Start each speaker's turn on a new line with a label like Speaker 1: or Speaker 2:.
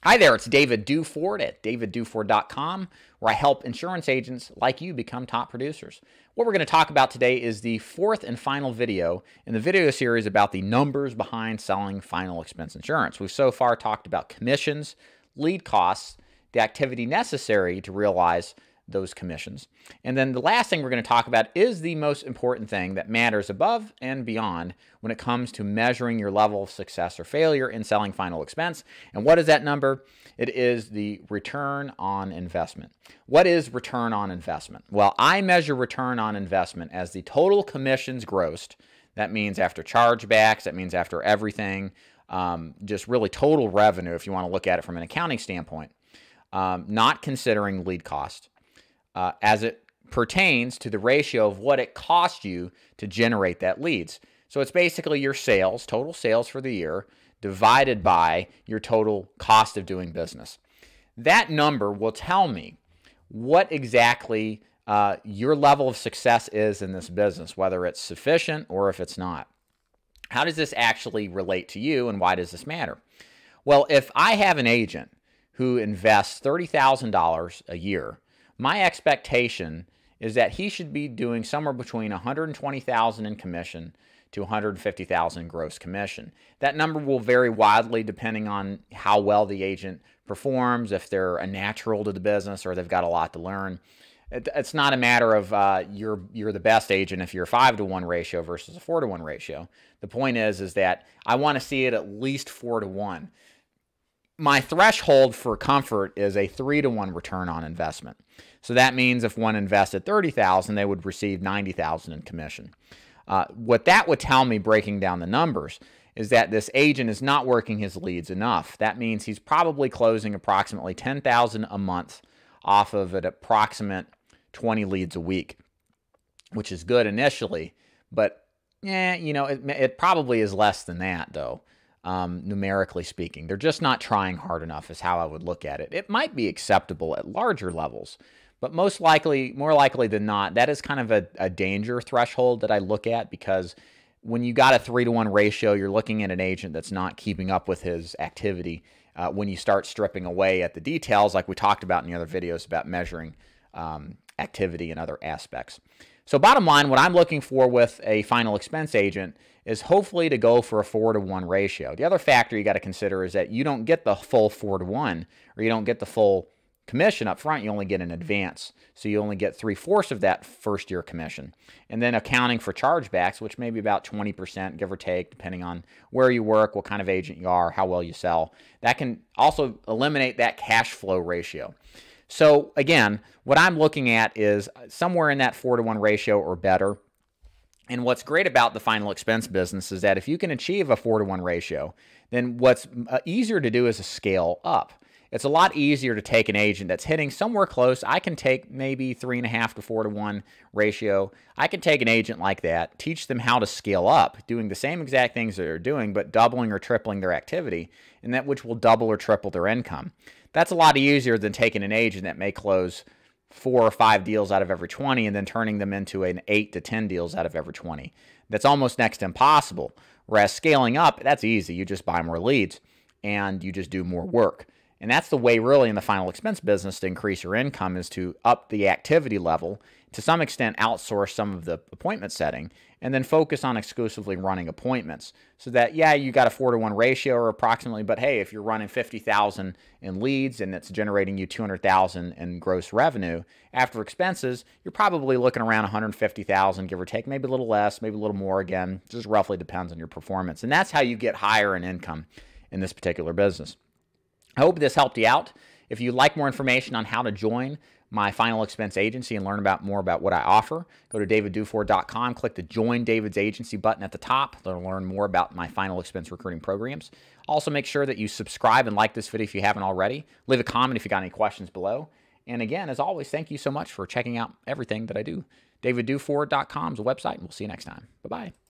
Speaker 1: Hi there, it's David Duford at davidduford.com, where I help insurance agents like you become top producers. What we're going to talk about today is the fourth and final video in the video series about the numbers behind selling final expense insurance. We've so far talked about commissions, lead costs, the activity necessary to realize those commissions. And then the last thing we're going to talk about is the most important thing that matters above and beyond when it comes to measuring your level of success or failure in selling final expense. And what is that number? It is the return on investment. What is return on investment? Well, I measure return on investment as the total commissions grossed. That means after chargebacks, that means after everything, just really total revenue if you want to look at it from an accounting standpoint, not considering lead cost. As it pertains to the ratio of what it costs you to generate that leads. So it's basically your sales, total sales for the year, divided by your total cost of doing business. That number will tell me what exactly your level of success is in this business, whether it's sufficient or if it's not. How does this actually relate to you, and why does this matter? Well, if I have an agent who invests $30,000 a year, my expectation is that he should be doing somewhere between $120,000 in commission to $150,000 in gross commission. That number will vary widely depending on how well the agent performs, if they're a natural to the business or they've got a lot to learn. It's not a matter of you're the best agent if you're a 5-to-1 ratio versus a 4-to-1 ratio. The point is that I want to see it at least 4-to-1. My threshold for comfort is a 3-to-1 return on investment. So that means if one invested $30,000, they would receive $90,000 in commission. What that would tell me, breaking down the numbers, is that this agent is not working his leads enough. That means he's probably closing approximately $10,000 a month off of an approximate 20 leads a week, which is good initially, but it probably is less than that though. Numerically speaking, they're just not trying hard enough is how I would look at it. It might be acceptable at larger levels, but more likely than not, that is kind of a danger threshold that I look at, because when you got a 3-to-1 ratio, you're looking at an agent that's not keeping up with his activity. When you start stripping away at the details, like we talked about in the other videos about measuring activity and other aspects. So bottom line, what I'm looking for with a final expense agent is hopefully to go for a 4-to-1 ratio. The other factor you got to consider is that you don't get the full 4-to-1, or you don't get the full commission up front. You only get an advance. So you only get 3/4 of that first year commission. And then accounting for chargebacks, which may be about 20%, give or take, depending on where you work, what kind of agent you are, how well you sell. That can also eliminate that cash flow ratio. So again, what I'm looking at is somewhere in that 4-to-1 ratio or better. And what's great about the final expense business is that if you can achieve a 4-to-1 ratio, then what's easier to do is a scale up. It's a lot easier to take an agent that's hitting somewhere close. I can take maybe 3.5 to 4-to-1 ratio. I can take an agent like that, teach them how to scale up, doing the same exact things that they're doing, but doubling or tripling their activity, and that which will double or triple their income. That's a lot easier than taking an agent that may close 4 or 5 deals out of every 20 and then turning them into an 8 to 10 deals out of every 20. That's almost next to impossible. Whereas scaling up, that's easy. You just buy more leads and you just do more work. And that's the way really in the final expense business to increase your income, is to up the activity level, to some extent outsource some of the appointment setting, and then focus on exclusively running appointments. So that, yeah, you got a 4-to-1 ratio or approximately, but hey, if you're running 50,000 in leads and it's generating you 200,000 in gross revenue, after expenses, you're probably looking around 150,000, give or take, maybe a little less, maybe a little more again, just roughly depends on your performance. And that's how you get higher in income in this particular business. I hope this helped you out. If you'd like more information on how to join my final expense agency and learn more about what I offer, go to davidduford.com, click the Join David's Agency button at the top to learn more about my final expense recruiting programs. Also, make sure that you subscribe and like this video if you haven't already. Leave a comment if you got any questions below. And again, as always, thank you so much for checking out everything that I do. davidduford.com is the website, and we'll see you next time. Bye-bye.